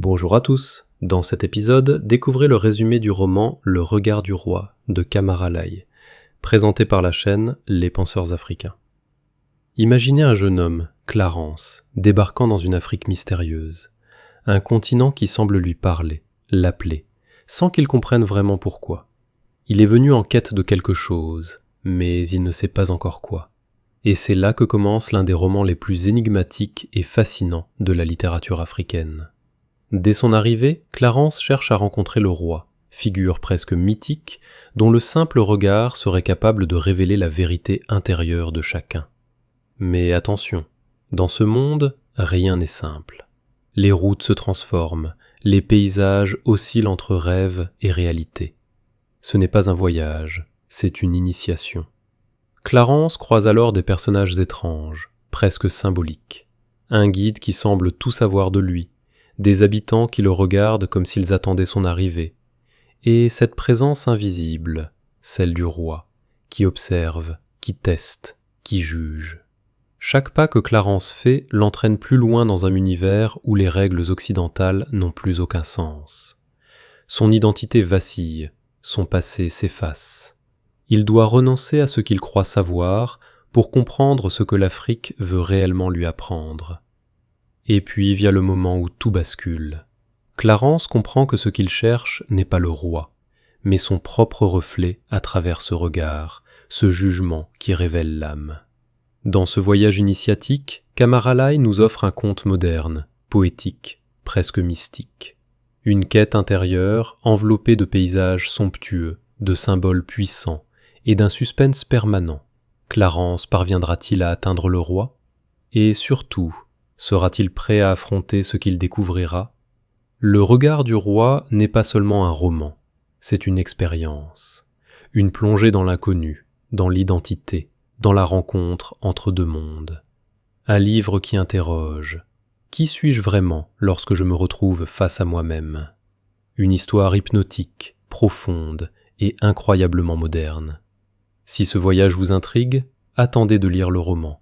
Bonjour à tous, dans cet épisode, découvrez le résumé du roman Le Regard du Roi de Kamara Lai, présenté par la chaîne Les Penseurs Africains. Imaginez un jeune homme, Clarence, débarquant dans une Afrique mystérieuse, un continent qui semble lui parler, l'appeler, sans qu'il comprenne vraiment pourquoi. Il est venu en quête de quelque chose, mais il ne sait pas encore quoi. Et c'est là que commence l'un des romans les plus énigmatiques et fascinants de la littérature africaine. Dès son arrivée, Clarence cherche à rencontrer le roi, figure presque mythique, dont le simple regard serait capable de révéler la vérité intérieure de chacun. Mais attention, dans ce monde, rien n'est simple. Les routes se transforment, les paysages oscillent entre rêve et réalité. Ce n'est pas un voyage, c'est une initiation. Clarence croise alors des personnages étranges, presque symboliques. Un guide qui semble tout savoir de lui, des habitants qui le regardent comme s'ils attendaient son arrivée, et cette présence invisible, celle du roi, qui observe, qui teste, qui juge. Chaque pas que Clarence fait l'entraîne plus loin dans un univers où les règles occidentales n'ont plus aucun sens. Son identité vacille, son passé s'efface. Il doit renoncer à ce qu'il croit savoir pour comprendre ce que l'Afrique veut réellement lui apprendre. Et puis vient le moment où tout bascule. Clarence comprend que ce qu'il cherche n'est pas le roi, mais son propre reflet à travers ce regard, ce jugement qui révèle l'âme. Dans ce voyage initiatique, Kamara Lai nous offre un conte moderne, poétique, presque mystique. Une quête intérieure enveloppée de paysages somptueux, de symboles puissants et d'un suspense permanent. Clarence parviendra-t-il à atteindre le roi? Et surtout, sera-t-il prêt à affronter ce qu'il découvrira? Le Regard du Roi n'est pas seulement un roman, c'est une expérience, une plongée dans l'inconnu, dans l'identité, dans la rencontre entre deux mondes. Un livre qui interroge. Qui suis-je vraiment lorsque je me retrouve face à moi-même? Une histoire hypnotique, profonde et incroyablement moderne. Si ce voyage vous intrigue, attendez de lire le roman.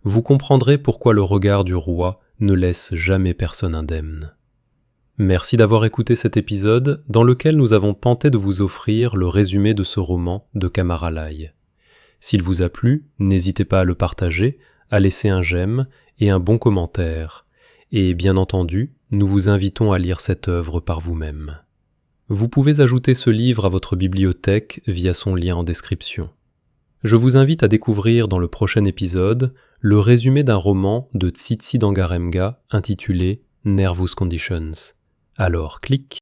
Vous comprendrez pourquoi le regard du roi ne laisse jamais personne indemne. Merci d'avoir écouté cet épisode dans lequel nous avons tenté de vous offrir le résumé de ce roman de Kamara Lai. S'il vous a plu, n'hésitez pas à le partager, à laisser un j'aime et un bon commentaire. Et bien entendu, nous vous invitons à lire cette œuvre par vous-même. Vous pouvez ajouter ce livre à votre bibliothèque via son lien en description. Je vous invite à découvrir dans le prochain épisode le résumé d'un roman de Tsitsi Dangarembga intitulé Nervous Conditions. Alors clique